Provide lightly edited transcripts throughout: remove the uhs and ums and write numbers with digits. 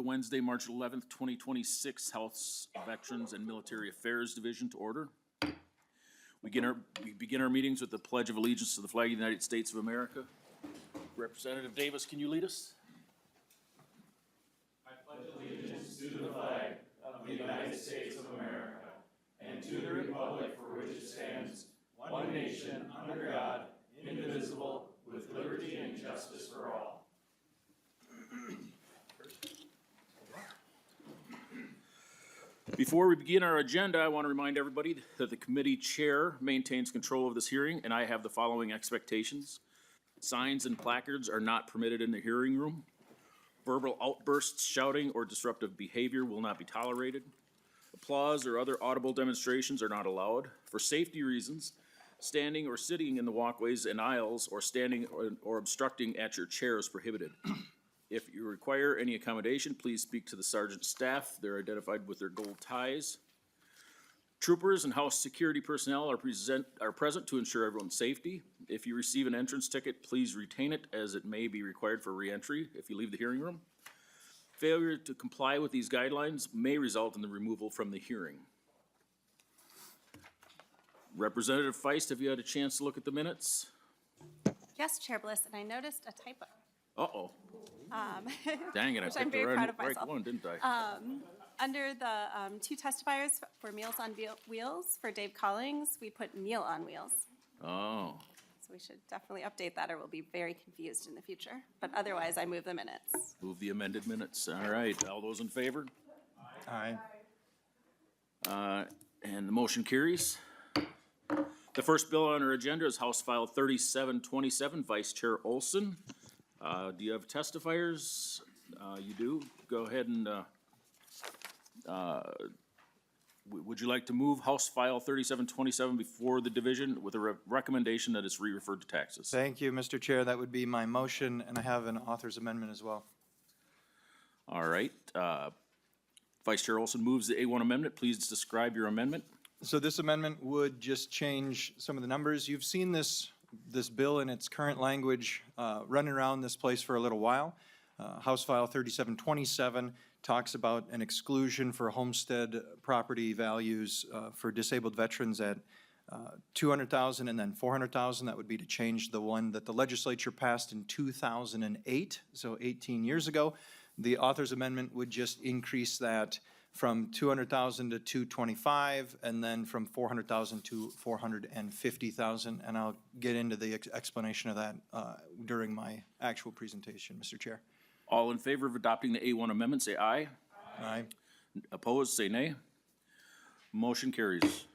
Wednesday, March 11th, 2026 House Veterans and Military Affairs Division to order. We begin our meetings with the Pledge of Allegiance to the flag of the United States of America. Representative Davis, can you lead us? I pledge allegiance to the flag of the United States of America and to the republic for which it stands, one nation, under God, indivisible, with liberty and justice for all. Before we begin our agenda, I want to remind everybody that the committee chair maintains control of this hearing, and I have the following expectations. Signs and placards are not permitted in the hearing room. Verbal outbursts, shouting, or disruptive behavior will not be tolerated. Applause or other audible demonstrations are not allowed. For safety reasons, standing or sitting in the walkways and aisles or standing or obstructing at your chair is prohibited. If you require any accommodation, please speak to the sergeant's staff. They're identified with their gold ties. Troopers and house security personnel are present to ensure everyone's safety. If you receive an entrance ticket, please retain it, as it may be required for re-entry if you leave the hearing room. Failure to comply with these guidelines may result in the removal from the hearing. Representative Feist, have you had a chance to look at the minutes? Yes, Chair Bliss, and I noticed a typo. Uh-oh. Dang it, I Which I'm picked the very proud of right myself. one, didn't I? Under the two testifiers for Meals on Wheels for Dave Collings, we put Meal on Wheels. Oh, So we should definitely update that or we'll be very confused in the future. But otherwise, I move the minutes. move the amended minutes. All right, all those in favor? Aye. And the motion carries. The first bill on our agenda is House File 3727, Vice Chair Olson. Do you have testifiers? You do. Go ahead and, would you like to move House File 3727 before the division with a recommendation that it's re-referred to taxes? Thank you, Mr. Chair. That would be my motion, and I have an author's amendment as well. All right. Vice Chair Olson moves the A1 amendment. Please describe your amendment. So this amendment would just change some of the numbers. You've seen this bill in its current language running around this place for a little while. House File 3727 talks about an exclusion for homestead property values for disabled veterans at $200,000 and then $400,000. That would be to change the one that the legislature passed in 2008, so 18 years ago. The author's amendment would just increase that from $200,000 to $225,000, and then from $400,000 to $450,000. And I'll get into the explanation of that during my actual presentation, Mr. Chair. All in favor of adopting the A1 amendment, say aye. Aye. Opposed, say nay. Motion carries.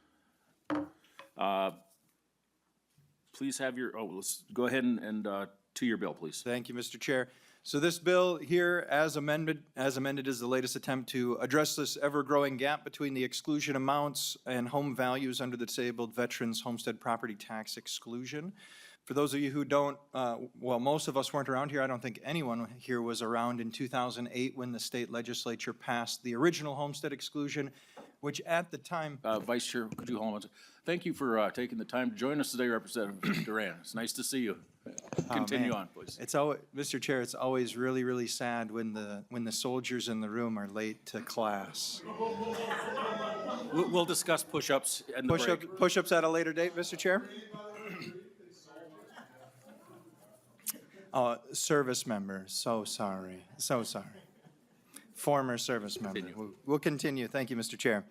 Please have your, let's go ahead and to your bill, please. Thank you, Mr. Chair. So this bill here, as amended, is the latest attempt to address this ever-growing gap between the exclusion amounts and home values under the Disabled Veterans Homestead Property Tax Exclusion. For those of you who don't, well, most of us weren't around here. I don't think anyone here was around in 2008 when the state legislature passed the original homestead exclusion, which at the time... Vice Chair, could you hold on? Thank you for taking the time to join us today, Representative Duran. It's nice to see you. Continue on, please. It's always, Mr. Chair, it's always really, really sad when the soldiers in the room are late to class. We'll discuss push-ups and the break. Push-ups at a later date, Mr. Chair? Oh, service member, so sorry, so sorry. Former service member. We'll continue. Thank you, Mr. Chair.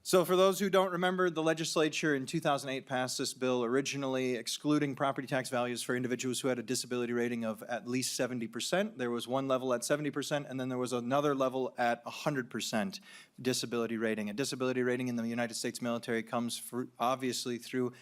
So for those who don't remember, the legislature in 2008 passed this bill originally excluding property tax values for individuals who had a disability rating of at least 70%. There was one level at 70%, and then there was another level at 100% disability rating. A disability rating in the United States military comes obviously through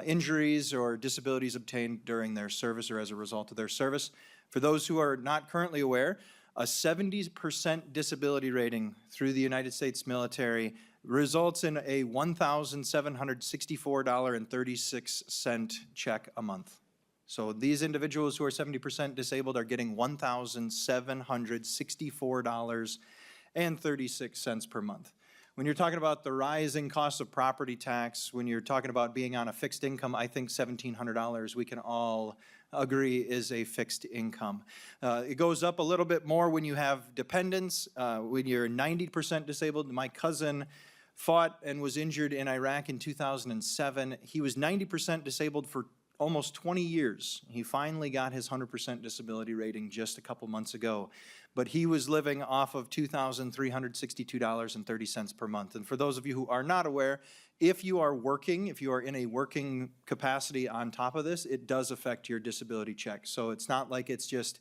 injuries or disabilities obtained during their service or as a result of their service. For those who are not currently aware, a 70% disability rating through the United States military results in a $1,764.36 check a month. So these individuals who are 70% disabled are getting $1,764.36 per month. When you're talking about the rising cost of property tax, when you're talking about being on a fixed income, I think $1,700 we can all agree is a fixed income. It goes up a little bit more when you have dependents, when you're 90% disabled. My cousin fought and was injured in Iraq in 2007. He was 90% disabled for almost 20 years. He finally got his 100% disability rating just a couple months ago. But he was living off of $2,362.30 per month. And for those of you who are not aware, if you are working, if you are in a working capacity on top of this, it does affect your disability check. So it's not like it's just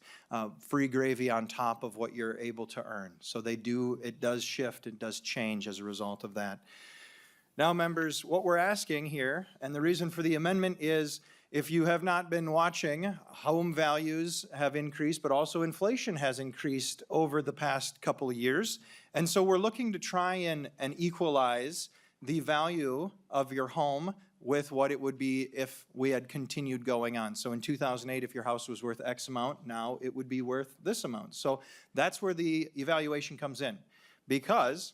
free gravy on top of what you're able to earn. So it does shift, it does change as a result of that. Now, members, what we're asking here, and the reason for the amendment is, if you have not been watching, home values have increased, but also inflation has increased over the past couple of years. And so we're looking to try and equalize the value of your home with what it would be if we had continued going on. So in 2008, if your house was worth X amount, now it would be worth this amount. So that's where the evaluation comes in. Because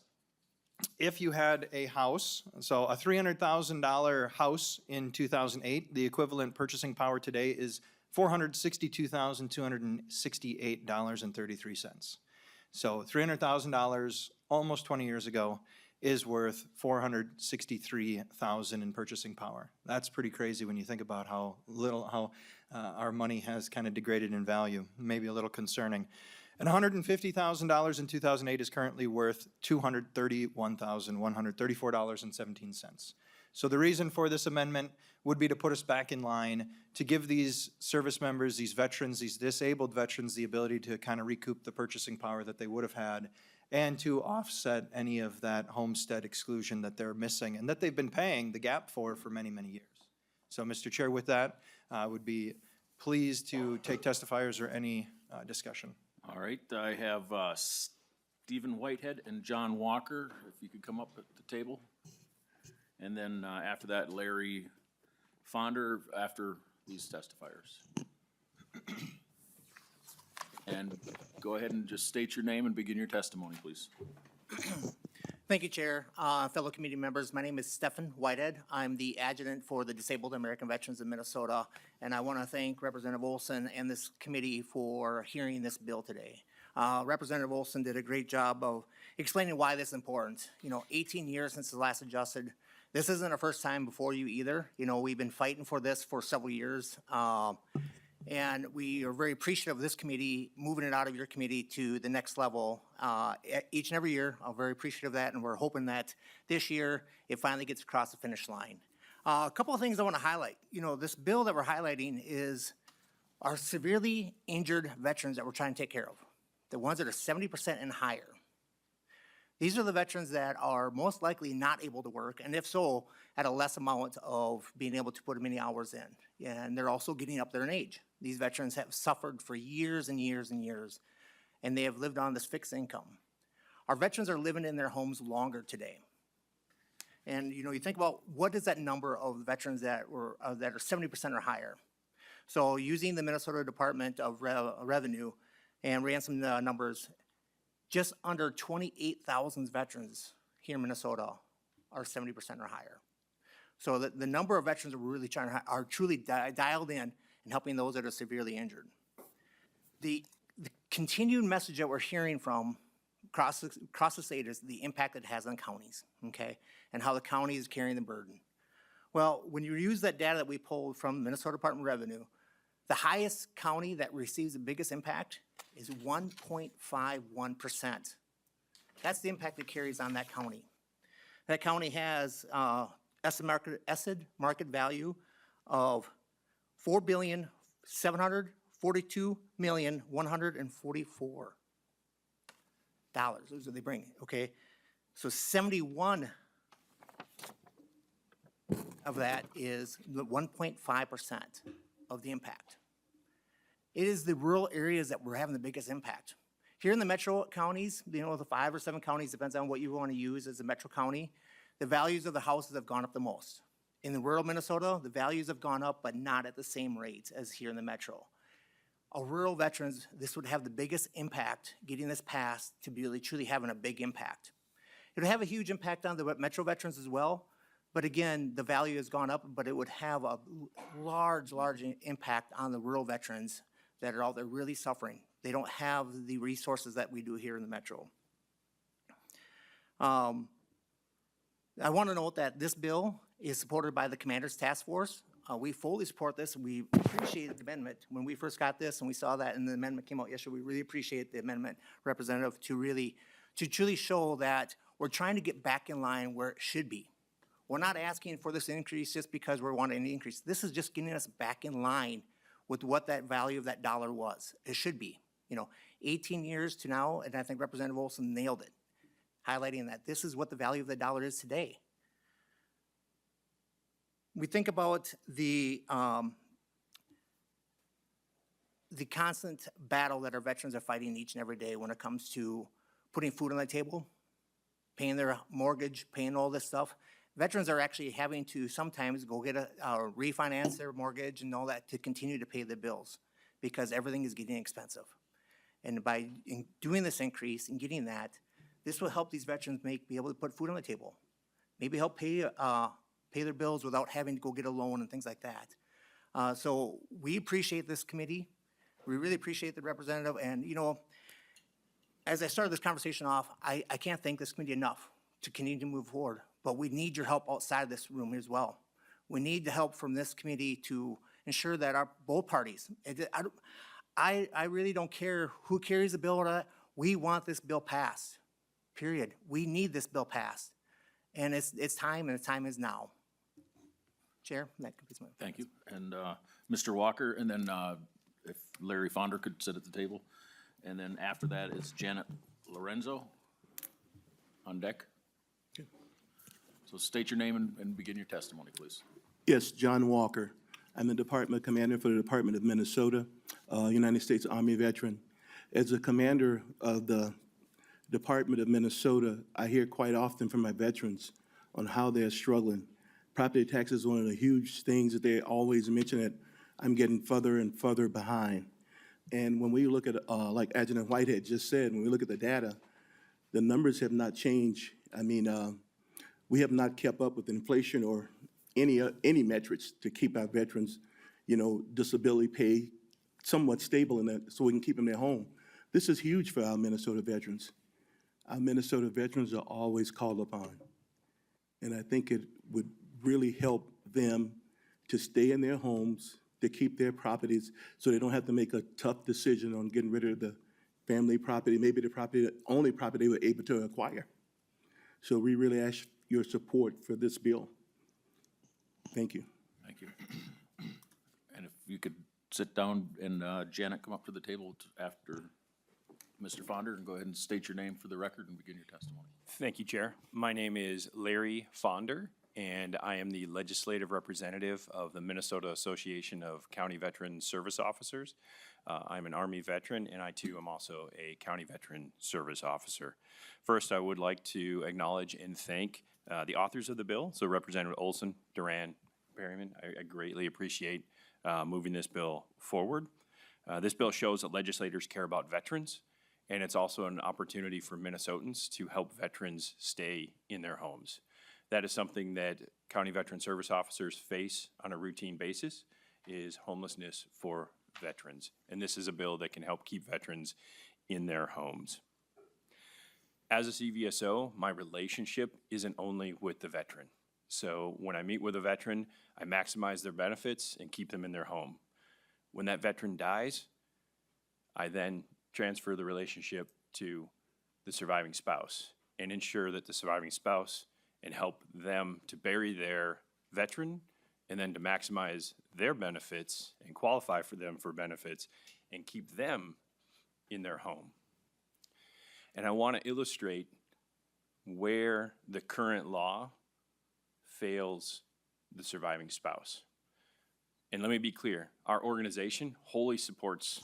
if you had a house, so a $300,000 house in 2008, the equivalent purchasing power today is $462,268.33. So $300,000 almost 20 years ago is worth $463,000 in purchasing power. That's pretty crazy when you think about how our money has kind of degraded in value, maybe a little concerning. And $150,000 in 2008 is currently worth $231,134.17. So the reason for this amendment would be to put us back in line to give these service members, these veterans, these disabled veterans, the ability to kind of recoup the purchasing power that they would have had and to offset any of that homestead exclusion that they're missing and that they've been paying the gap for many, many years. So, Mr. Chair, with that, I would be pleased to take testifiers or any discussion. All right, I have Stephen Whitehead and John Walker, if you could come up at the table. And then after that, Larry Fonder after these testifiers. And go ahead and just state your name and begin your testimony, please. Thank you, Chair. Fellow committee members, my name is Stephen Whitehead. I'm the adjutant for the Disabled American Veterans of Minnesota, and I want to thank Representative Olson and this committee for hearing this bill today. Representative Olson did a great job of explaining why this is important. 18 years since the last adjusted. This isn't our first time before you either. We've been fighting for this for several years. And we are very appreciative of this committee moving it out of your committee to the next level each and every year. I'm very appreciative of that, and we're hoping that this year it finally gets across the finish line. A couple of things I want to highlight. This bill that we're highlighting is our severely injured veterans that we're trying to take care of, the ones that are 70% and higher. These are the veterans that are most likely not able to work, and if so, at a less amount of being able to put many hours in. And they're also getting up there in age. These veterans have suffered for years and years and years, and they have lived on this fixed income. Our veterans are living in their homes longer today. And you think about what is that number of veterans that are 70% or higher. So using the Minnesota Department of Revenue and ran some numbers, just under 28,000 veterans here in Minnesota are 70% or higher. So the number of veterans are truly dialed in and helping those that are severely injured. The continued message that we're hearing from across the state is the impact it has on counties, okay, and how the county is carrying the burden. Well, when you use that data that we pulled from the Minnesota Department of Revenue, the highest county that receives the biggest impact is 1.51%. That's the impact it carries on that county. That county has estimated market value of $4,742,144. Those are they bring, okay? So 71 of that is the 1.5% of the impact. It is the rural areas that we're having the biggest impact. Here in the metro counties, the 5 or 7 counties, depends on what you want to use as a metro county, the values of the houses have gone up the most. In the rural Minnesota, the values have gone up, but not at the same rates as here in the metro. Our rural veterans, this would have the biggest impact, getting this passed to be really truly having a big impact. It would have a huge impact on the metro veterans as well, But again, the value has gone up, but it would have a large impact on the rural veterans that are out there really suffering. They don't have the resources that we do here in the metro. I want to note that this bill is supported by the Commander's Task Force. We fully support this. We appreciate the amendment. When we first got this and we saw that and the amendment came out yesterday, we really appreciate the amendment, Representative, to truly show that we're trying to get back in line where it should be. We're not asking for this increase just because we're wanting an increase. This is just getting us back in line with what that value of that dollar was. It should be, 18 years to now, and I think Representative Olson nailed it, highlighting that this is what the value of the dollar is today. We think about the constant battle that our veterans are fighting each and every day when it comes to putting food on the table, paying their mortgage, paying all this stuff. Veterans are actually having to sometimes go get refinance their mortgage and all that to continue to pay the bills because everything is getting expensive. And by doing this increase and getting that, this will help these veterans be able to put food on the table, maybe help pay their bills without having to go get a loan and things like that. So we appreciate this committee. We really appreciate the representative. And, as I started this conversation off, I can't thank this committee enough to continue to move forward. But we need your help outside of this room as well. We need the help from this committee to ensure that both parties, I really don't care who carries the bill or not. We want this bill passed, period. We need this bill passed. And it's time, and the time is now. Chair, that completes my. Thank you. And Mr. Walker, and then if Larry Fonder could sit at the table. And then after that is Janet Lorenzo on deck. So state your name and begin your testimony, please. Yes, John Walker. I'm the Department Commander for the Department of Minnesota, United States Army veteran. As a commander of the Department of Minnesota, I hear quite often from my veterans on how they're struggling. Property tax is one of the huge things that they always mention that I'm getting further and further behind. And when we look at, like Adjutant Whitehead just said, when we look at the data, the numbers have not changed. I mean, we have not kept up with inflation or any metrics to keep our veterans, disability pay somewhat stable in that, so we can keep them at home. This is huge for our Minnesota veterans. Our Minnesota veterans are always called upon. And I think it would really help them to stay in their homes, to keep their properties, so they don't have to make a tough decision on getting rid of the family property, maybe the only property they were able to acquire. So we really ask your support for this bill. Thank you. Thank you. And if you could sit down and Janet, come up to the table after Mr. Fonder and go ahead and state your name for the record and begin your testimony. Thank you, Chair. My name is Larry Fonder, and I am the legislative representative of the Minnesota Association of County Veteran Service Officers. I'm an Army veteran, and I too am also a County Veteran Service Officer. First, I would like to acknowledge and thank the authors of the bill, so Representative Olson, Duran, Perryman. I greatly appreciate moving this bill forward. This bill shows that legislators care about veterans, and it's also an opportunity for Minnesotans to help veterans stay in their homes. That is something that County Veteran Service Officers face on a routine basis, is homelessness for veterans. And this is a bill that can help keep veterans in their homes. As a CVSO, my relationship isn't only with the veteran. So when I meet with a veteran, I maximize their benefits and keep them in their home. When that veteran dies, I then transfer the relationship to the surviving spouse and ensure that the surviving spouse and help them to bury their veteran and then to maximize their benefits and qualify for them for benefits and keep them in their home. And I want to illustrate where the current law fails the surviving spouse. And let me be clear, our organization wholly supports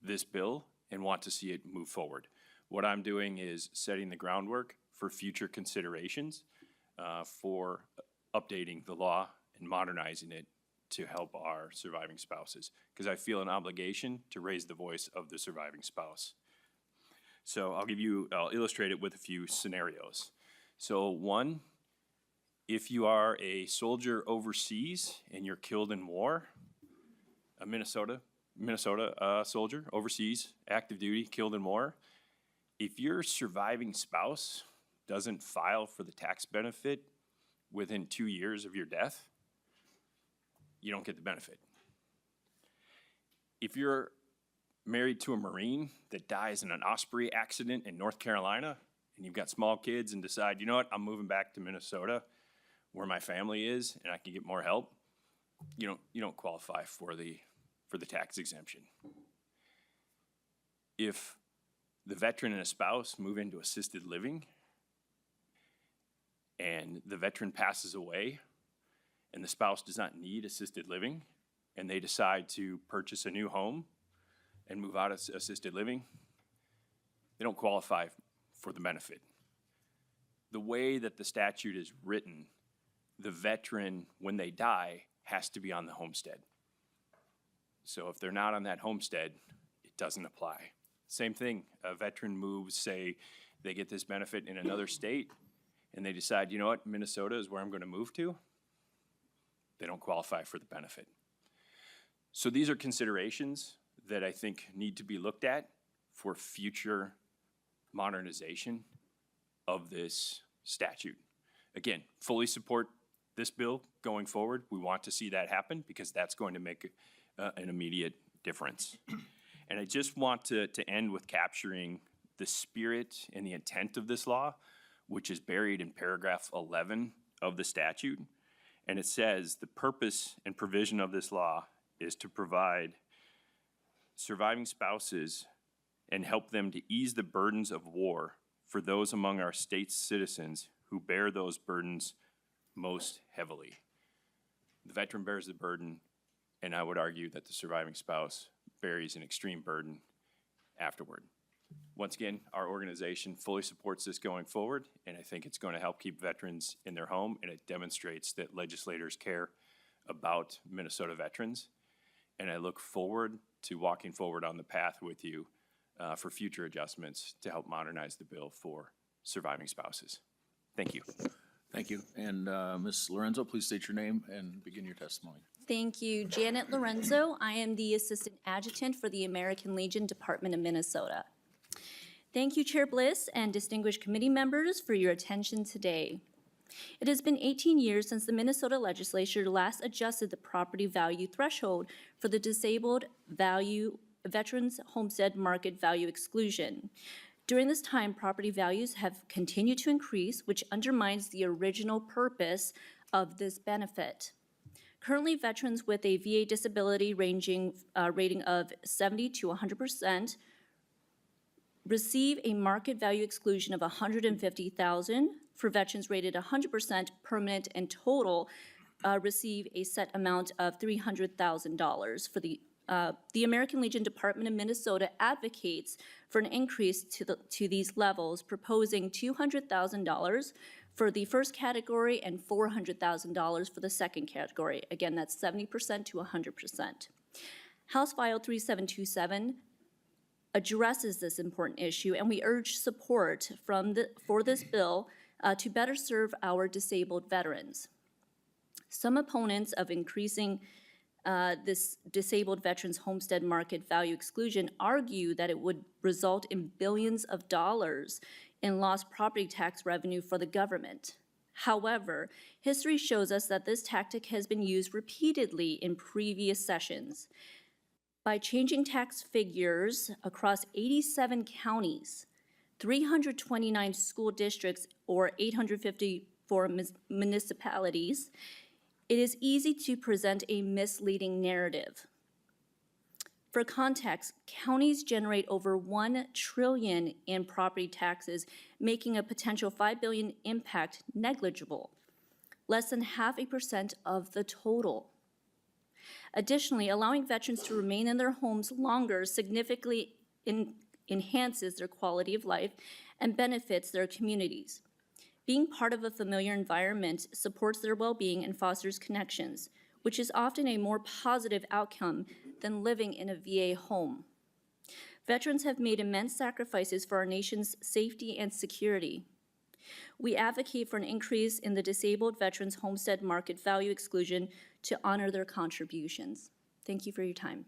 this bill and want to see it move forward. What I'm doing is setting the groundwork for future considerations for updating the law and modernizing it to help our surviving spouses, because I feel an obligation to raise the voice of the surviving spouse. So I'll illustrate it with a few scenarios. So one, If you are a soldier overseas and you're killed in war, a Minnesota soldier overseas, active duty, killed in war, if your surviving spouse doesn't file for the tax benefit within 2 years of your death, you don't get the benefit. If you're married to a Marine that dies in an Osprey accident in North Carolina, and you've got small kids and decide, you know what, I'm moving back to Minnesota where my family is and I can get more help, you don't qualify for the tax exemption. If the veteran and a spouse move into assisted living and the veteran passes away and the spouse does not need assisted living and they decide to purchase a new home and move out of assisted living, they don't qualify for the benefit. The way that the statute is written, the veteran, when they die, has to be on the homestead. So if they're not on that homestead, it doesn't apply. Same thing, a veteran moves, say, they get this benefit in another state, and they decide, you know what, Minnesota is where I'm gonna move to, they don't qualify for the benefit. So these are considerations that I think need to be looked at for future modernization of this statute. Again, fully support this bill going forward. We want to see that happen because that's going to make an immediate difference. And I just want to end with capturing the spirit and the intent of this law, which is buried in paragraph 11 of the statute. And it says, the purpose and provision of this law is to provide surviving spouses and help them to ease the burdens of war for those among our state's citizens who bear those burdens most heavily. The veteran bears the burden, and I would argue that the surviving spouse bears an extreme burden afterward. Once again, our organization fully supports this going forward, and I think it's going to help keep veterans in their home, and it demonstrates that legislators care about Minnesota veterans. And I look forward to walking forward on the path with you for future adjustments to help modernize the bill for surviving spouses. Thank you. Thank you. And Ms. Lorenzo, please state your name and begin your testimony. Thank you. Janet Lorenzo. I am the Assistant Adjutant for the American Legion Department of Minnesota. Thank you, Chair Bliss and distinguished committee members for your attention today. It has been 18 years since the Minnesota legislature last adjusted the property value threshold for the disabled veterans homestead market value exclusion. During this time, property values have continued to increase, which undermines the original purpose of this benefit. Currently, veterans with a VA disability rating of 70 to 100% receive a market value exclusion of $150,000. For veterans rated 100% permanent and total, receive a set amount of $300,000. For the American Legion Department of Minnesota advocates for an increase to these levels, proposing $200,000 for the first category and $400,000 for the second category. Again, that's 70% to 100%. House File 3727 addresses this important issue, and we urge support for this bill to better serve our disabled veterans. Some opponents of increasing this disabled veterans homestead market value exclusion argue that it would result in billions of dollars in lost property tax revenue for the government. However, history shows us that this tactic has been used repeatedly in previous sessions. By changing tax figures across 87 counties, 329 school districts, or 854 municipalities, it is easy to present a misleading narrative. For context, counties generate over $1 trillion in property taxes, making a potential $5 billion impact negligible, less than 0.5% of the total. Additionally, allowing veterans to remain in their homes longer significantly enhances their quality of life and benefits their communities. Being part of a familiar environment supports their well-being and fosters connections, which is often a more positive outcome than living in a VA home. Veterans have made immense sacrifices for our nation's safety and security. We advocate for an increase in the disabled veterans' homestead market value exclusion to honor their contributions. Thank you for your time.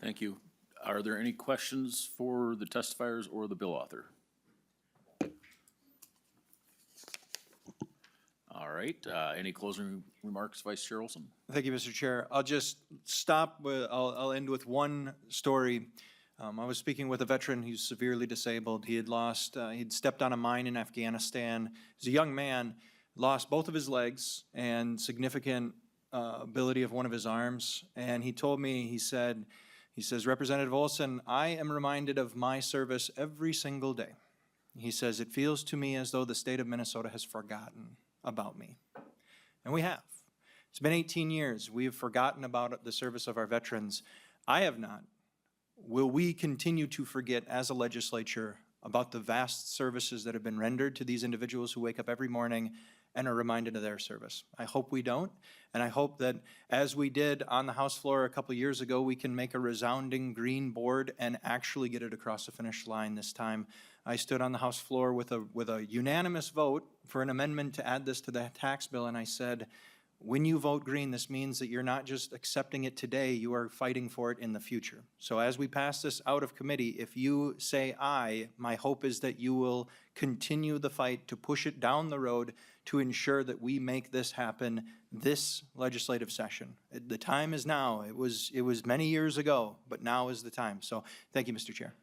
Thank you. Are there any questions for the testifiers or the bill author? All right, any closing remarks, Vice Chair Olson? Thank you, Mr. Chair. I'll just stop with, I'll end with one story. I was speaking with a veteran who's severely disabled. He had lost, he'd stepped on a mine in Afghanistan. As a young man, lost both of his legs and significant ability of one of his arms. And he told me, he says, Representative Olson, I am reminded of my service every single day. He says, it feels to me as though the state of Minnesota has forgotten about me. And we have. It's been 18 years. We have forgotten about the service of our veterans. I have not. Will we continue to forget as a legislature about the vast services that have been rendered to these individuals who wake up every morning and are reminded of their service? I hope we don't, and I hope that as we did on the House floor a couple years ago, we can make a resounding green board and actually get it across the finish line this time. I stood on the House floor with a unanimous vote for an amendment to add this to the tax bill, and I said, when you vote green, this means that you're not just accepting it today, you are fighting for it in the future. So as we pass this out of committee, if you say aye, my hope is that you will continue the fight to push it down the road to ensure that we make this happen this legislative session. The time is now. It was many years ago, but now is the time. So thank you, Mr. Chair.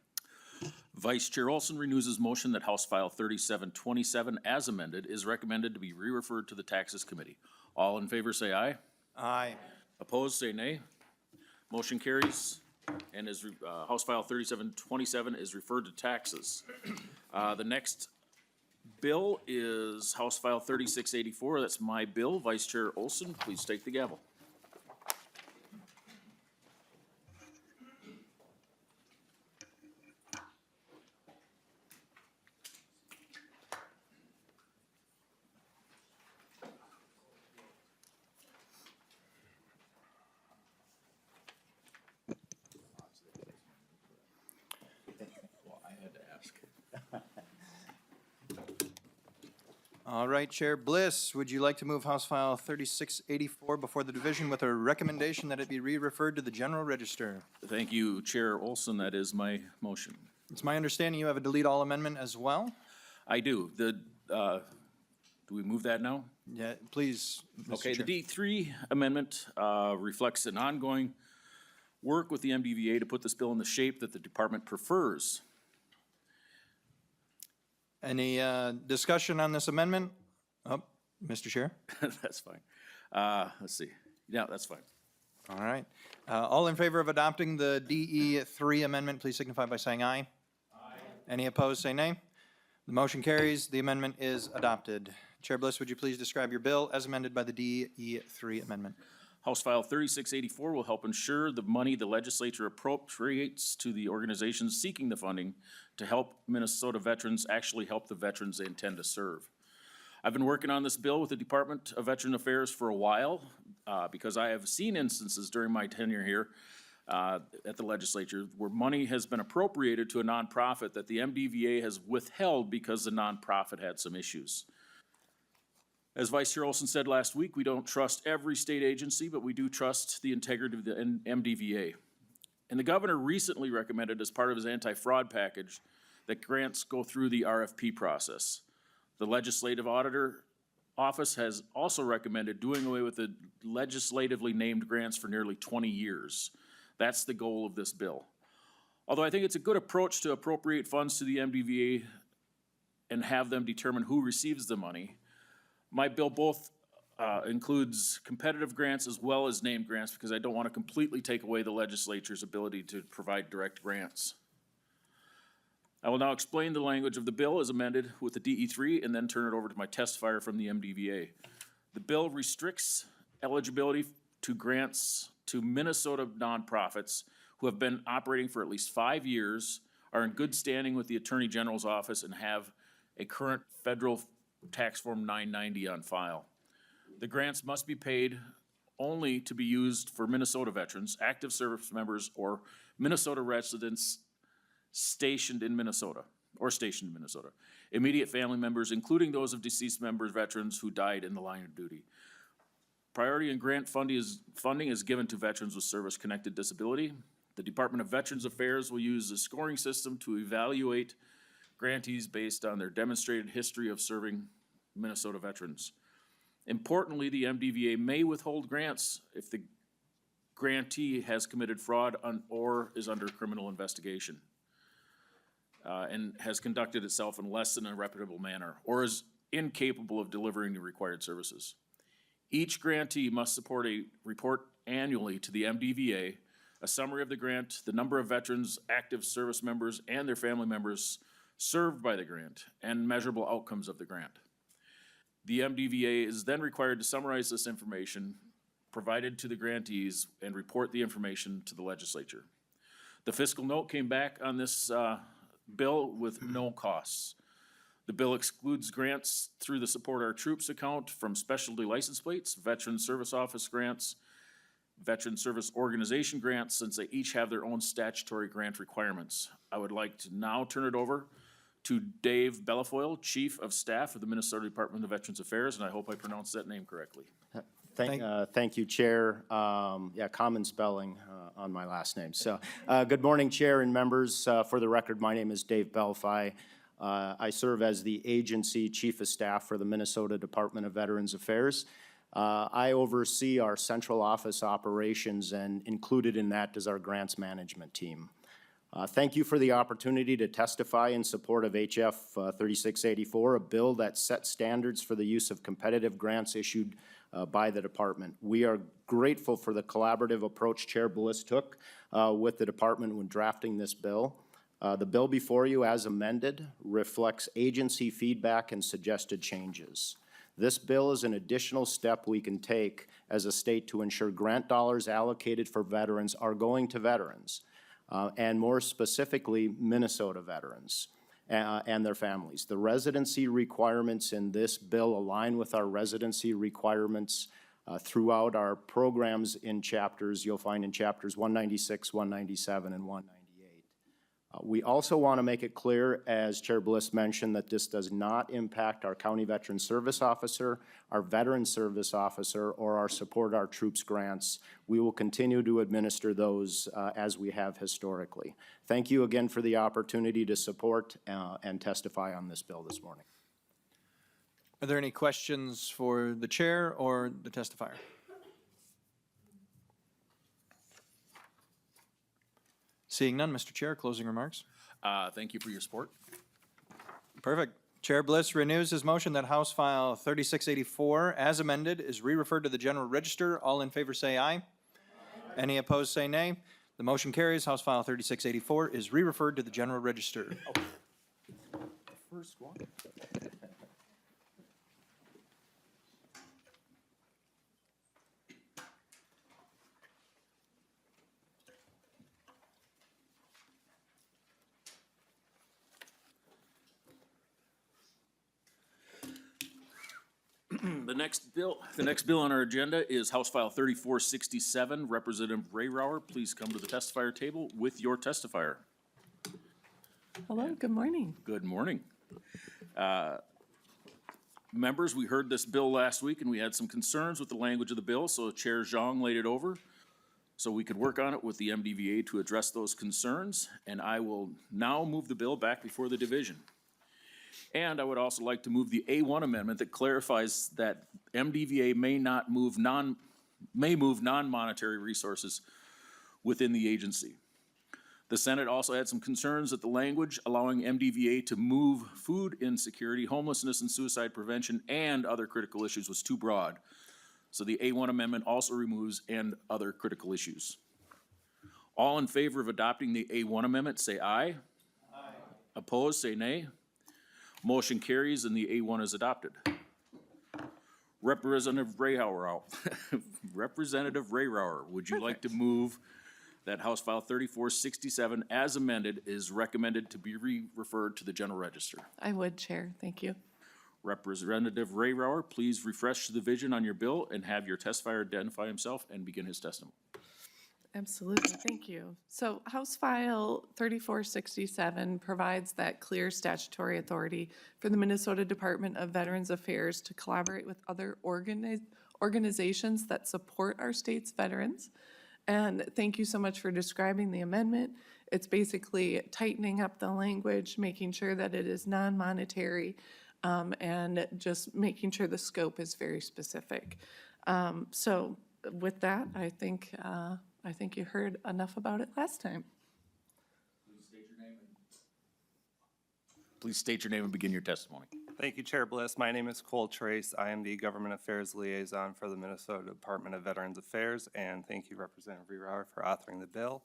Vice Chair Olson renews his motion that House File 3727 as amended is recommended to be re-referred to the Taxes Committee. All in favor say aye. Aye. Opposed say nay. Motion carries and is, House File 3727 is referred to taxes. The next bill is House File 3684. That's my bill. Vice Chair Olson, please take the gavel. All right, Chair Bliss, would you like to move House File 3684 before the division with a recommendation that it be re-referred to the General Register? Thank you, Chair Olson. That is my motion. It's my understanding you have a delete all amendment as well? I do. Do we move that now? Yeah, please, Mr. Okay, Chair. the D3 amendment reflects an ongoing work with the MDVA to put this bill in the shape that the department prefers. Any discussion on this amendment? Oh, Mr. Chair? That's fine. Let's see. Yeah, that's fine. All right. All in favor of adopting the DE3 amendment, please signify by saying aye. Aye. Any opposed, say nay. The motion carries. The amendment is adopted. Chair Bliss, would you please describe your bill as amended by the DE3 amendment? House File 3684 will help ensure the money the legislature appropriates to the organizations seeking the funding to help Minnesota veterans actually help the veterans they intend to serve. I've been working on this bill with the Department of Veteran Affairs for a while because I have seen instances during my tenure here at the legislature where money has been appropriated to a nonprofit that the MDVA has withheld because the nonprofit had some issues. As Vice Chair Olson said last week, we don't trust every state agency, but we do trust the integrity of the MDVA. And the governor recently recommended as part of his anti-fraud package that grants go through the RFP process. The Legislative Auditor Office has also recommended doing away with the legislatively named grants for nearly 20 years. That's the goal of this bill. Although I think it's a good approach to appropriate funds to the MDVA and have them determine who receives the money, my bill both includes competitive grants as well as named grants because I don't want to completely take away the legislature's ability to provide direct grants. I will now explain the language of the bill as amended with the DE3 and then turn it over to my testifier from the MDVA. The bill restricts eligibility to grants to Minnesota nonprofits who have been operating for at least 5 years, are in good standing with the Attorney General's office, and have a current federal tax form 990 on file. The grants must be paid only to be used for Minnesota veterans, active service members, or Minnesota residents stationed in Minnesota. or stationed in Minnesota. Immediate family members, including those of deceased members, veterans who died in the line of duty. Priority and grant funding is given to veterans with service-connected disability. The Department of Veterans Affairs will use a scoring system to evaluate grantees based on their demonstrated history of serving Minnesota veterans. Importantly, the MDVA may withhold grants if the grantee has committed fraud or is under criminal investigation, and has conducted itself in less than a reputable manner, or is incapable of delivering the required services. Each grantee must report annually to the MDVA a summary of the grant, the number of veterans, active service members, and their family members served by the grant, and measurable outcomes of the grant. The MDVA is then required to summarize this information provided to the grantees and report the information to the legislature. The fiscal note came back on this bill with no costs. The bill excludes grants through the Support Our Troops account from specialty license plates, Veteran Service Office grants, Veteran Service Organization grants, since they each have their own statutory grant requirements. I would like to now turn it over to Dave Bellefoyle, Chief of Staff of the Minnesota Department of Veterans Affairs, and I hope I pronounced that name correctly. Thank you, Chair. Yeah, common spelling on my last name. So, good morning, Chair and members. For the record, my name is Dave Bellefoyle. I serve as the agency Chief of Staff for the Minnesota Department of Veterans Affairs. I oversee our central office operations, and included in that is our grants management team. Thank you for the opportunity to testify in support of HF 3684, a bill that sets standards for the use of competitive grants issued by the department. We are grateful for the collaborative approach Chair Bliss took with the department when drafting this bill. The bill before you, as amended, reflects agency feedback and suggested changes. This bill is an additional step we can take as a state to ensure grant dollars allocated for veterans are going to veterans, and more specifically, Minnesota veterans and their families. The residency requirements in this bill align with our residency requirements throughout our programs in chapters, you'll find in chapters 196, 197, and 198. We also want to make it clear, as Chair Bliss mentioned, that this does not impact our County Veteran Service Officer, our Veteran Service Officer, or our Support Our Troops grants. We will continue to administer those as we have historically. Thank you again for the opportunity to support and testify on this bill this morning. Are there any questions for the chair or the testifier? Seeing none, Mr. Chair, closing remarks. Thank you for your support. Perfect. Chair Bliss renews his motion that House File 3684, as amended, is re-referred to the General Register. All in favor say aye. Any opposed say nay. The motion carries. House File 3684 is re-referred to the General Register. First one. The next bill on our agenda is House File 3467. Representative Ray Rauer, please come to the testifier table with your testifier. Hello, good morning. Good morning. Members, we heard this bill last week and we had some concerns with the language of the bill, so Chair Zhang laid it over so we could work on it with the MDVA to address those concerns, and I will now move the bill back before the division. And I would also like to move the A1 amendment that clarifies that MDVA may move non-monetary resources within the agency. The Senate also had some concerns that the language allowing MDVA to move food insecurity, homelessness and suicide prevention, and other critical issues was too broad. So the A1 amendment also removes "and other critical issues." All in favor of adopting the A1 amendment, say aye. Aye. Opposed, say nay. Motion carries and the A1 is adopted. Representative Ray Rauer, would you like to move that House File 3467 as amended is recommended to be referred to the General Register? I would, Chair. Thank you. Representative Ray Rauer, please refresh the vision on your bill and have your testifier identify himself and begin his testimony. Absolutely, thank you. So House File 3467 provides that clear statutory authority for the Minnesota Department of Veterans Affairs to collaborate with other organizations that support our state's veterans. And thank you so much for describing the amendment. It's basically tightening up the language, making sure that it is non-monetary, and just making sure the scope is very specific. So with that, I think you heard enough about it last time. Please state your name and begin your testimony. Thank you, Chair Bliss. My name is Cole Trace. I am the Government Affairs Liaison for the Minnesota Department of Veterans Affairs, and thank you, Representative Rauer, for authoring the bill.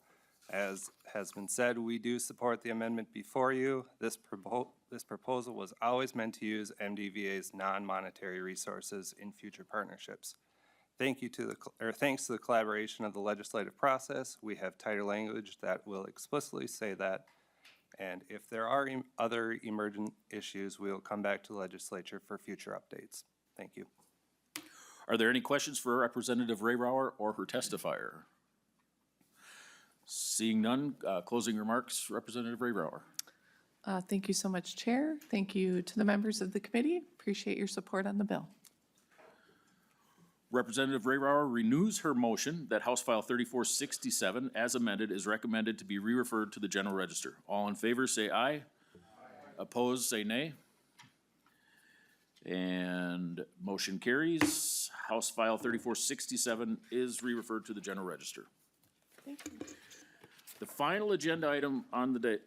As has been said, we do support the amendment before you. This proposal was always meant to use MDVA's non-monetary resources in future partnerships. Thanks to the collaboration of the legislative process, we have tighter language that will explicitly say that. And if there are other emergent issues, we will come back to the legislature for future updates. Thank you. Are there any questions for Representative Rauer or her testifier? Seeing none, closing remarks, Representative Rauer. Thank you so much, Chair. Thank you to the members of the committee. Appreciate your support on the bill. Representative Rauer renews her motion that House File 3467, as amended, is recommended to be re-referred to the General Register. All in favor, say aye. Aye. Opposed, say nay. And motion carries. House File 3467 is re-referred to the General Register. Thank you. The final agenda item on the day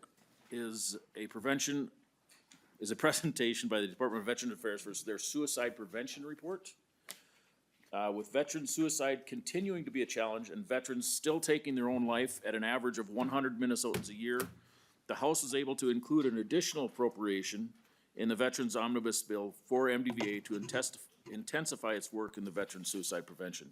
is a presentation by the Department of Veterans Affairs for their suicide prevention report. With veteran suicide continuing to be a challenge and veterans still taking their own life at an average of 100 Minnesotans a year, the House was able to include an additional appropriation in the Veterans Omnibus Bill for MDVA to intensify its work in the veteran suicide prevention.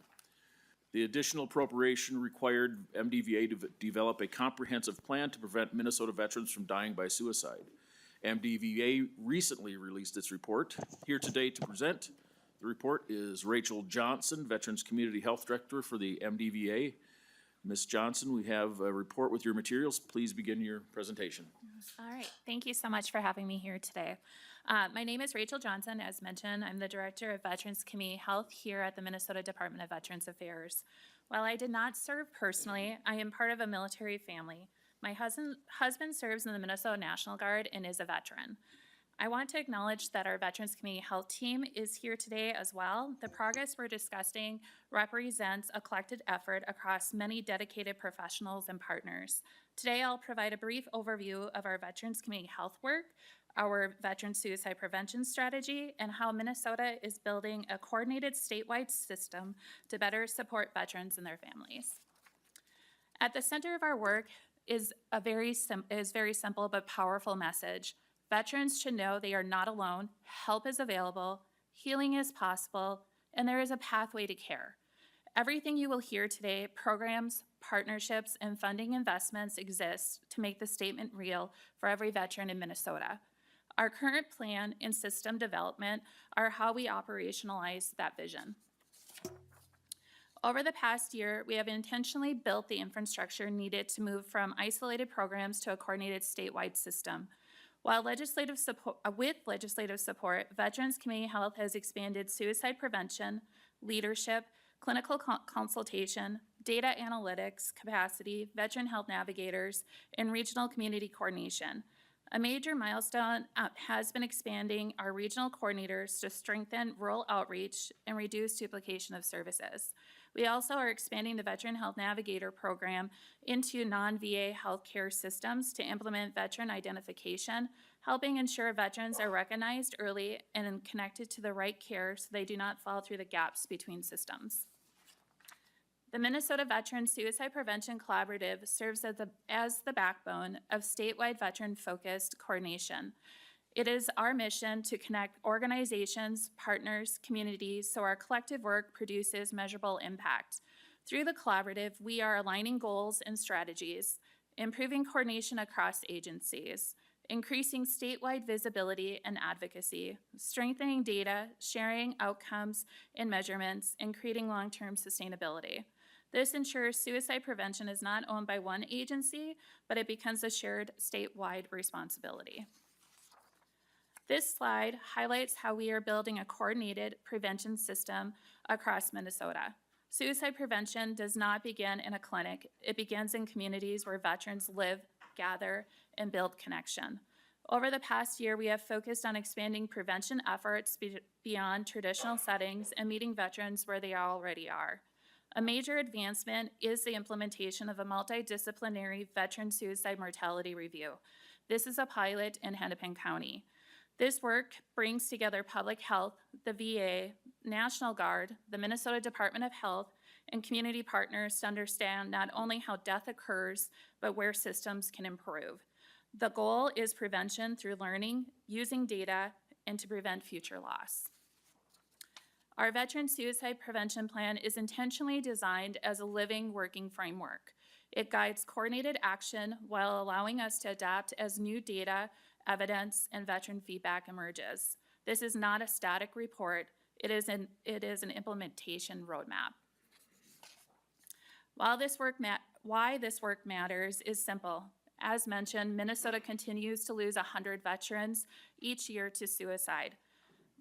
The additional appropriation required MDVA to develop a comprehensive plan to prevent Minnesota veterans from dying by suicide. MDVA recently released its report. Here today to present the report is Rachel Johnson, Veterans Community Health Director for the MDVA. Ms. Johnson, we have a report with your materials. Please begin your presentation. All right, thank you so much for having me here today. My name is Rachel Johnson. As mentioned, I'm the Director of Veterans Community Health here at the Minnesota Department of Veterans Affairs. While I did not serve personally, I am part of a military family. My husband serves in the Minnesota National Guard and is a veteran. I want to acknowledge that our Veterans Community Health team is here today as well. The progress we're discussing represents a collective effort across many dedicated professionals and partners. Today, I'll provide a brief overview of our Veterans Community Health work, our veteran suicide prevention strategy, and how Minnesota is building a coordinated statewide system to better support veterans and their families. At the center of our work is very simple but powerful message. Veterans should know they are not alone, help is available, healing is possible, and there is a pathway to care. Everything you will hear today, programs, partnerships, and funding investments exist to make the statement real for every veteran in Minnesota. Our current plan and system development are how we operationalize that vision. Over the past year, we have intentionally built the infrastructure needed to move from isolated programs to a coordinated statewide system. While with legislative support, Veterans Community Health has expanded suicide prevention, leadership, clinical consultation, data analytics capacity, veteran health navigators, and regional community coordination. A major milestone has been expanding our regional coordinators to strengthen rural outreach and reduce duplication of services. We also are expanding the Veteran Health Navigator program into non-VA healthcare systems to implement veteran identification, helping ensure veterans are recognized early and connected to the right care so they do not fall through the gaps between systems. The Minnesota Veteran Suicide Prevention Collaborative serves as the backbone of statewide veteran-focused coordination. It is our mission to connect organizations, partners, communities, so our collective work produces measurable impact. Through the collaborative, we are aligning goals and strategies, improving coordination across agencies, increasing statewide visibility and advocacy, strengthening data, sharing outcomes and measurements, and creating long-term sustainability. This ensures suicide prevention is not owned by one agency, but it becomes a shared statewide responsibility. This slide highlights how we are building a coordinated prevention system across Minnesota. Suicide prevention does not begin in a clinic. It begins in communities where veterans live, gather, and build connection. Over the past year, we have focused on expanding prevention efforts beyond traditional settings and meeting veterans where they already are. A major advancement is the implementation of a multidisciplinary veteran suicide mortality review. This is a pilot in Hennepin County. This work brings together public health, the VA, National Guard, the Minnesota Department of Health, and community partners to understand not only how death occurs, but where systems can improve. The goal is prevention through learning, using data, and to prevent future loss. Our Veteran Suicide Prevention Plan is intentionally designed as a living, working framework. It guides coordinated action while allowing us to adapt as new data, evidence, and veteran feedback emerges. This is not a static report. It is an implementation roadmap. Why this work matters is simple. As mentioned, Minnesota continues to lose 100 veterans each year to suicide.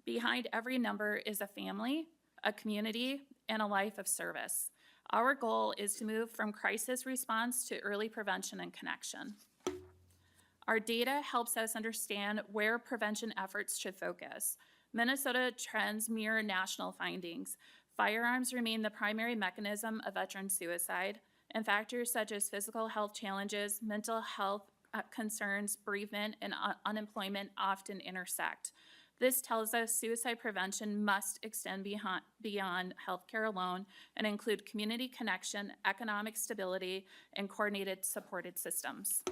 Behind every number is a family, a community, and a life of service. Our goal is to move from crisis response to early prevention and connection. Our data helps us understand where prevention efforts should focus. Minnesota trends mirror national findings. Firearms remain the primary mechanism of veteran suicide, and factors such as physical health challenges, mental health concerns, bereavement, and unemployment often intersect. This tells us suicide prevention must extend beyond healthcare alone and include community connection, economic stability, and coordinated supported systems.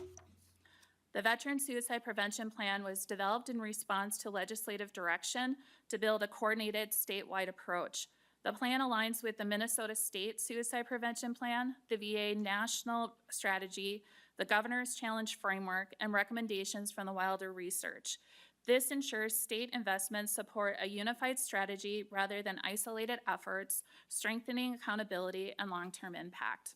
The Veteran Suicide Prevention Plan was developed in response to legislative direction to build a coordinated statewide approach. The plan aligns with the Minnesota State Suicide Prevention Plan, the VA National Strategy, the Governor's Challenge Framework, and recommendations from the Wilder Research. This ensures state investments support a unified strategy rather than isolated efforts, strengthening accountability and long-term impact.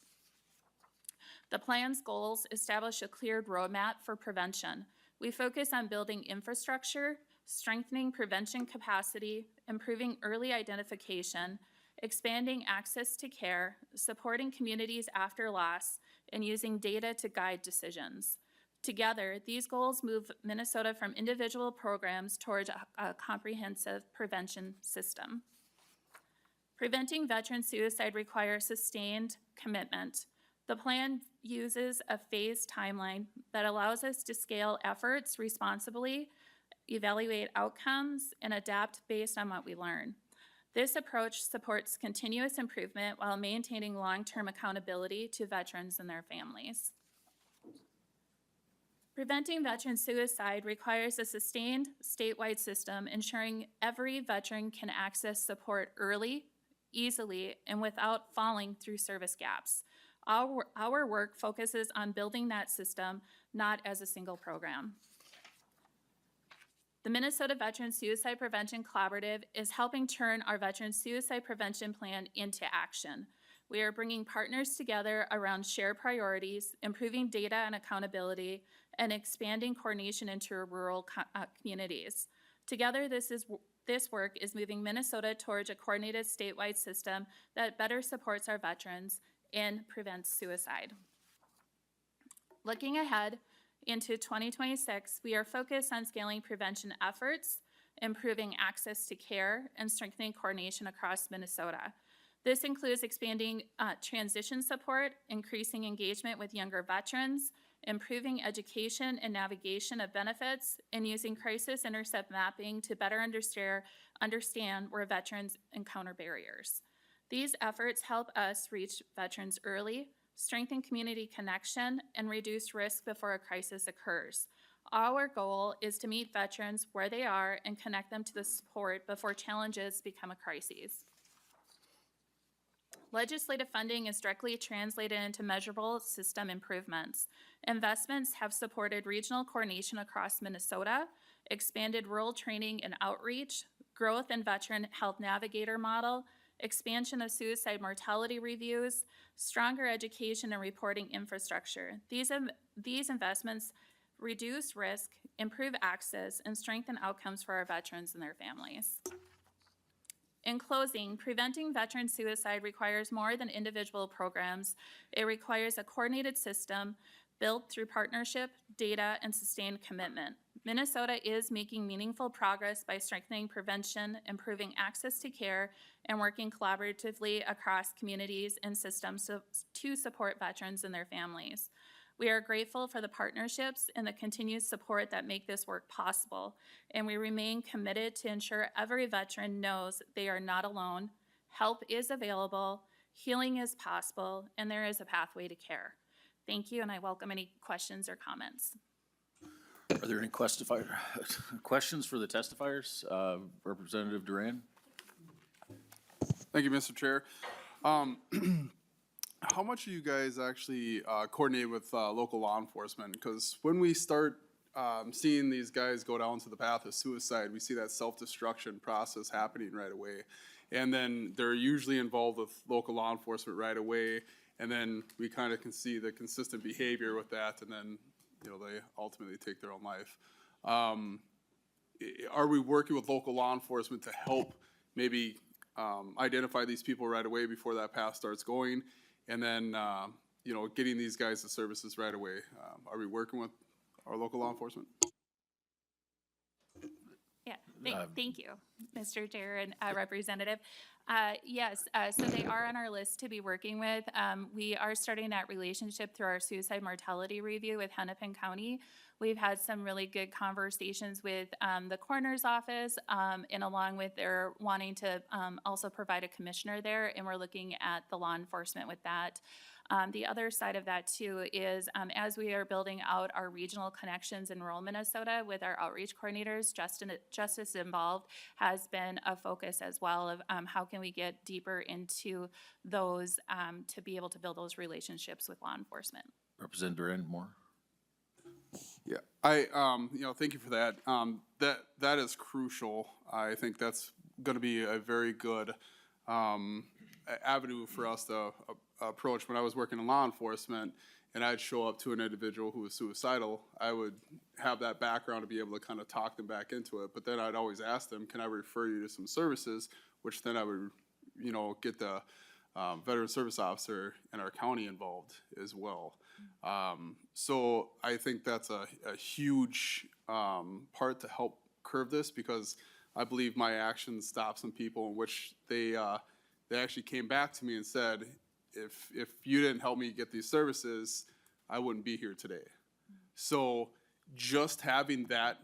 The plan's goals establish a clear roadmap for prevention. We focus on building infrastructure, strengthening prevention capacity, improving early identification, expanding access to care, supporting communities after loss, and using data to guide decisions. Together, these goals move Minnesota from individual programs towards a comprehensive prevention system. Preventing veteran suicide requires sustained commitment. The plan uses a phased timeline that allows us to scale efforts responsibly, evaluate outcomes, and adapt based on what we learn. This approach supports continuous improvement while maintaining long-term accountability to veterans and their families. Preventing veteran suicide requires a sustained statewide system ensuring every veteran can access support early, easily, and without falling through service gaps. Our work focuses on building that system, not as a single program. The Minnesota Veteran Suicide Prevention Collaborative is helping turn our Veteran Suicide Prevention Plan into action. We are bringing partners together around shared priorities, improving data and accountability, and expanding coordination into rural communities. Together, this work is moving Minnesota towards a coordinated statewide system that better supports our veterans and prevents suicide. Looking ahead into 2026, we are focused on scaling prevention efforts, improving access to care, and strengthening coordination across Minnesota. This includes expanding transition support, increasing engagement with younger veterans, improving education and navigation of benefits, and using crisis intercept mapping to better understand where veterans encounter barriers. These efforts help us reach veterans early, strengthen community connection, and reduce risk before a crisis occurs. Our goal is to meet veterans where they are and connect them to the support before challenges become a crisis. Legislative funding is directly translated into measurable system improvements. Investments have supported regional coordination across Minnesota, expanded rural training and outreach, growth in veteran health navigator model, expansion of suicide mortality reviews, stronger education and reporting infrastructure. These investments reduce risk, improve access, and strengthen outcomes for our veterans and their families. In closing, preventing veteran suicide requires more than individual programs. It requires a coordinated system built through partnership, data, and sustained commitment. Minnesota is making meaningful progress by strengthening prevention, improving access to care, and working collaboratively across communities and systems to support veterans and their families. We are grateful for the partnerships and the continued support that make this work possible, and we remain committed to ensure every veteran knows they are not alone, help is available, healing is possible, and there is a pathway to care. Thank you, and I welcome any questions or comments. Are there any questions for the testifiers? Representative Duran? Thank you, Mr. Chair. How much do you guys actually coordinate with local law enforcement? Because when we start seeing these guys go down to the path of suicide, we see that self-destruction process happening right away. And then they're usually involved with local law enforcement right away. And then we kind of can see the consistent behavior with that, and then, you know, they ultimately take their own life. Are we working with local law enforcement to help maybe identify these people right away before that path starts going? And then, you know, getting these guys the services right away. Are we working with our local law enforcement? Yeah, thank you, Mr. Chair and Representative. Yes, so they are on our list to be working with. We are starting that relationship through our suicide mortality review with Hennepin County. We've had some really good conversations with the coroner's office, and along with their wanting to also provide a commissioner there, and we're looking at the law enforcement with that. The other side of that too is as we are building out our regional connections in rural Minnesota with our outreach coordinators, Justice Involved has been a focus as well of how can we get deeper into those to be able to build those relationships with law enforcement. Representative Duran, more? Yeah, you know, thank you for that. That is crucial. I think that's going to be a very good avenue for us to approach. When I was working in law enforcement and I'd show up to an individual who was suicidal, I would have that background to be able to kind of talk them back into it. But then I'd always ask them, can I refer you to some services, which then I would, you know, get the veteran service officer in our county involved as well. So I think that's a huge part to help curb this, because I believe my actions stopped some people in which they actually came back to me and said, if you didn't help me get these services, I wouldn't be here today. So just having that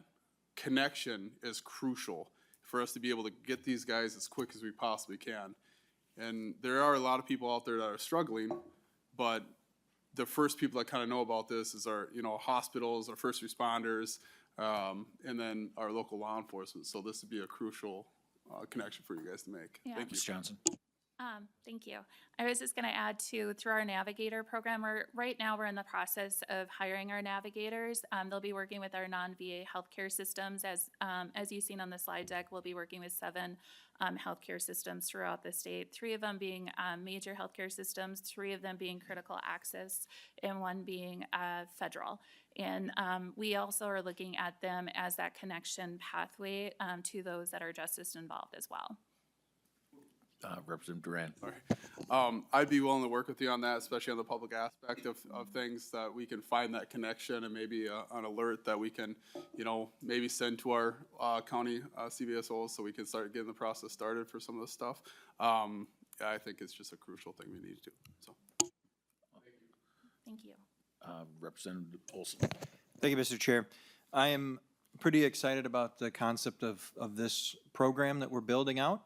connection is crucial for us to be able to get these guys as quick as we possibly can. And there are a lot of people out there that are struggling, but the first people that kind of know about this is our, you know, hospitals, our first responders, and then our local law enforcement. So this would be a crucial connection for you guys to make. Yeah. Thank you. Ms. Johnson? Thank you. I was just going to add too, through our Navigator program, right now we're in the process of hiring our navigators. They'll be working with our non-VA healthcare systems. As you've seen on the slide deck, we'll be working with 7 healthcare systems throughout the state, 3 of them being major healthcare systems, 3 of them being critical access, and 1 being federal. And we also are looking at them as that connection pathway to those that are justice involved as well. Representative Duran. All right. I'd be willing to work with you on that, especially on the public aspect of things, that we can find that connection and maybe an alert that we can, you know, maybe send to our county CVSOs so we can start getting the process started for some of this stuff. I think it's just a crucial thing we need to do. So. Thank you. Representative Olson. Thank you, Mr. Chair. I am pretty excited about the concept of this program that we're building out.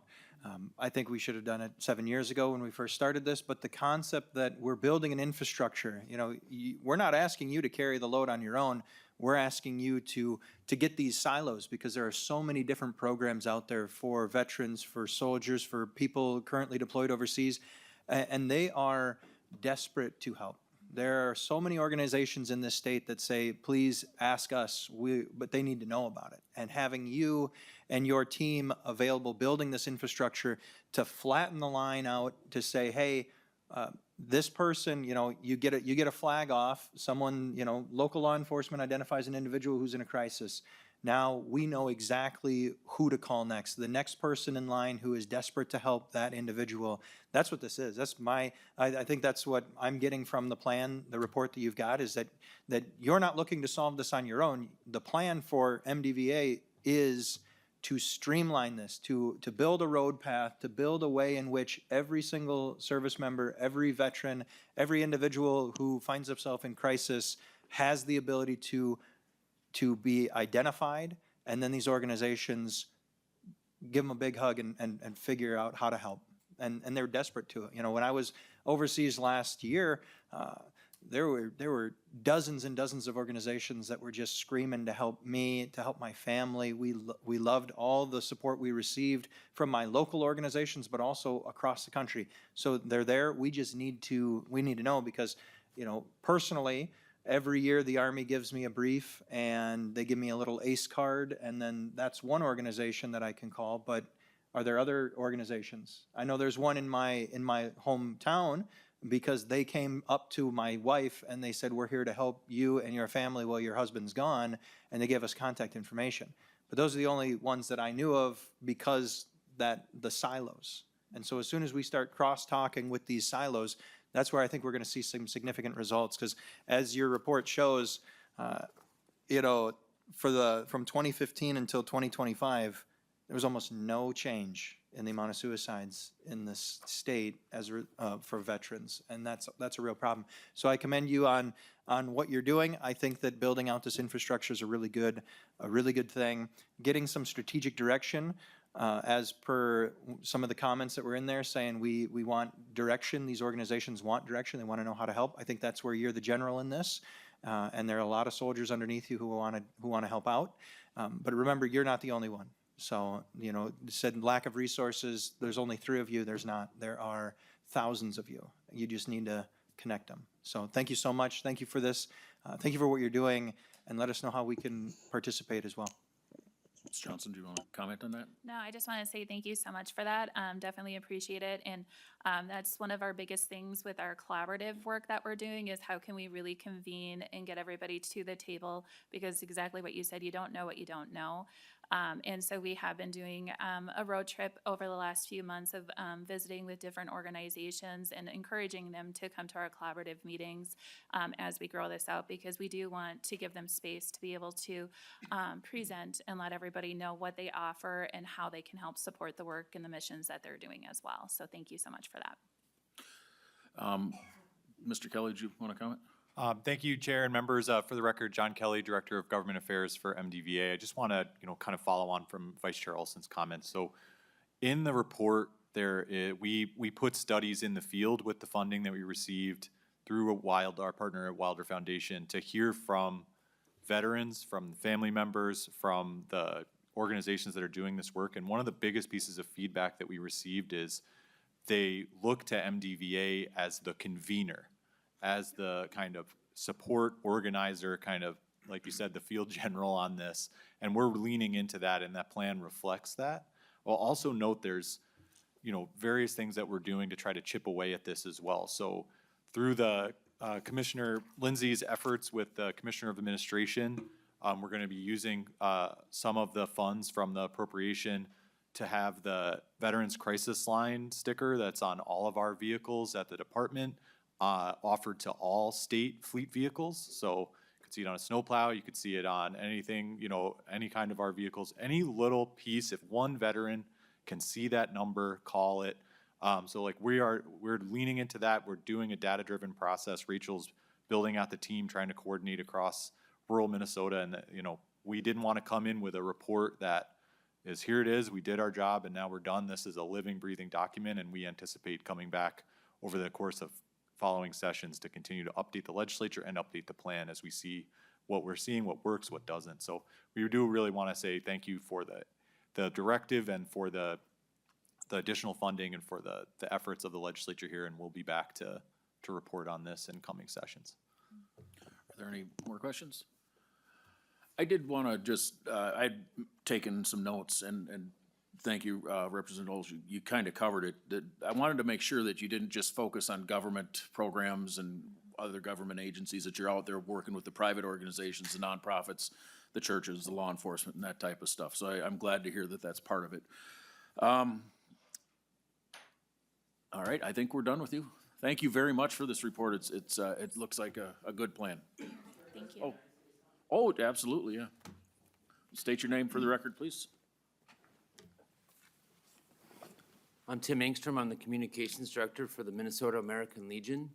I think we should have done it 7 years ago when we first started this, but the concept that we're building an infrastructure, you know, we're not asking you to carry the load on your own. We're asking you to get these silos, because there are so many different programs out there for veterans, for soldiers, for people currently deployed overseas, and they are desperate to help. There are so many organizations in this state that say, please ask us, but they need to know about it. And having you and your team available, building this infrastructure to flatten the line out, to say, hey, this person, you get a flag off, someone, local law enforcement identifies an individual who's in a crisis. Now we know exactly who to call next. The next person in line who is desperate to help that individual. That's what this is. I think that's what I'm getting from the plan, the report that you've got, is that you're not looking to solve this on your own. The plan for MDVA is to streamline this, to build a road path, to build a way in which every single service member, every veteran, every individual who finds himself in crisis has the ability to be identified, and then these organizations give them a big hug and figure out how to help. And they're desperate to it. When I was overseas last year, there were dozens and dozens of organizations that were just screaming to help me, to help my family. We loved all the support we received from my local organizations, but also across the country. So they're there. We need to know because, personally, every year the Army gives me a brief and they give me a little ACE card, and then that's one organization that I can call. But are there other organizations? I know there's one in my hometown, because they came up to my wife and they said, we're here to help you and your family while your husband's gone, and they gave us contact information. But those are the only ones that I knew of, because the silos. And so as soon as we start cross-talking with these silos, that's where I think we're going to see some significant results. Because as your report shows, from 2015 until 2025, there was almost no change in the amount of suicides in this state for veterans, and that's a real problem. So I commend you on what you're doing. I think that building out this infrastructure is a really good thing. Getting some strategic direction, as per some of the comments that were in there, saying we want direction. These organizations want direction. They want to know how to help. I think that's where you're the general in this, and there are a lot of soldiers underneath you who want to help out. But remember, you're not the only one. So, said lack of resources, there's only 3 of you. There's not. There are thousands of you. You just need to connect them. So thank you so much. Thank you for this. Thank you for what you're doing, and let us know how we can participate as well. Ms. Johnson, do you want to comment on that? No, I just want to say thank you so much for that. Definitely appreciate it. And that's one of our biggest things with our collaborative work that we're doing, is how can we really convene and get everybody to the table, because exactly what you said, you don't know what you don't know. And so we have been doing a road trip over the last few months of visiting with different organizations and encouraging them to come to our collaborative meetings as we grow this out, because we do want to give them space to be able to present and let everybody know what they offer and how they can help support the work and the missions that they're doing as well. So thank you so much for that. Mr. Kelly, do you want to comment? Thank you, Chair and members. For the record, John Kelly, Director of Government Affairs for MDVA. I just want to, kind of follow on from Vice Chair Olson's comments. So, in the report, we put studies in the field with the funding that we received through our partner at Wilder Foundation, to hear from veterans, from family members, from the organizations that are doing this work. And one of the biggest pieces of feedback that we received is they look to MDVA as the convener, as the kind of support organizer, kind of, like you said, the field general on this. And we're leaning into that, and that plan reflects that. I'll also note there's, various things that we're doing to try to chip away at this as well. So through the Commissioner Lindsay's efforts with the Commissioner of Administration, we're going to be using some of the funds from the appropriation to have the Veterans Crisis Line sticker that's on all of our vehicles at the department, offered to all state fleet vehicles. So you could see it on a snowplow, you could see it on anything, any kind of our vehicles, any little piece. If one veteran can see that number, call it. So like we're leaning into that. We're doing a data-driven process. Rachel's building out the team, trying to coordinate across rural Minnesota. And we didn't want to come in with a report that is, here it is, we did our job and now we're done. This is a living, breathing document, and we anticipate coming back over the course of following sessions to continue to update the legislature and update the plan as we see what we're seeing, what works, what doesn't. So we do really want to say thank you for the directive and for the additional funding and for the efforts of the legislature here, and we'll be back to to report on this in coming sessions. Are there any more questions? I did want to just, I'd taken some notes and thank you, Representative Olson. You kind of covered it. That I wanted to make sure that you didn't just focus on government programs and other government agencies, that you're out there working with the private organizations, the nonprofits, the churches, the law enforcement, and that type of stuff. So I'm glad to hear that that's part of it. All right, I think we're done with you. Thank you very much for this report. It looks like a good plan. Thank you. Oh, absolutely, yeah. State your name for the record, please. I'm Tim Engstrom. I'm the Communications Director for the Minnesota American Legion.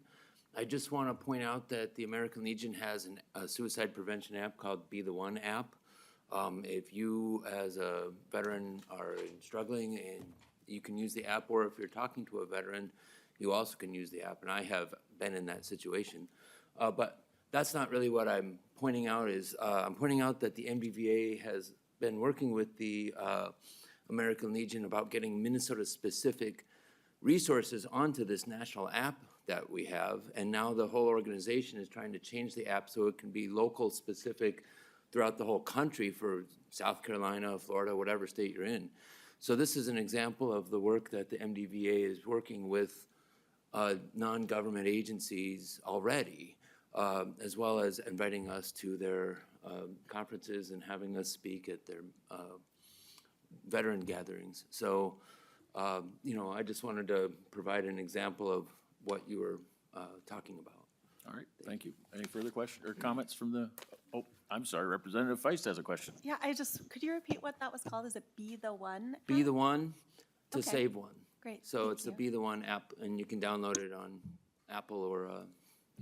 I just want to point out that the American Legion has a suicide prevention app called Be the One app. If you, as a veteran, are struggling, and you can use the app, or if you're talking to a veteran, you also can use the app, and I have been in that situation. But that's not really what I'm pointing out. I'm pointing out that the MDVA has been working with the American Legion about getting Minnesota-specific resources onto this national app that we have, and now the whole organization is trying to change the app so it can be local-specific throughout the whole country for South Carolina, Florida, whatever state you're in. So this is an example of the work that the MDVA is working with non-government agencies already, as well as inviting us to their conferences and having us speak at their veteran gatherings. So, I just wanted to provide an example of what you were talking about. All right, thank you. Any further questions or comments from the, oh, I'm sorry, Representative Feist has a question. Yeah, could you repeat what that was called? Is it Be the One? Be the One to Okay. save one. Great, So thank it's the you. Be the One app, and you can download it on Apple or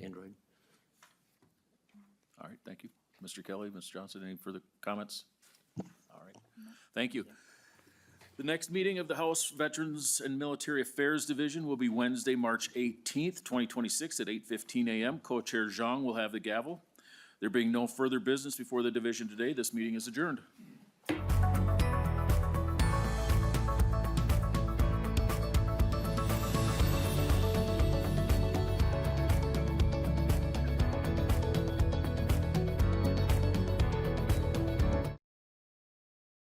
Android. All right, thank you. Mr. Kelly, Ms. Johnson, any further comments? All right, thank you. The next meeting of the House Veterans and Military Affairs Division will be Wednesday, March 18th, 2026 at 8:15 a.m. Co-Chair Zhang will have the gavel. There being no further business before the division today, this meeting is adjourned.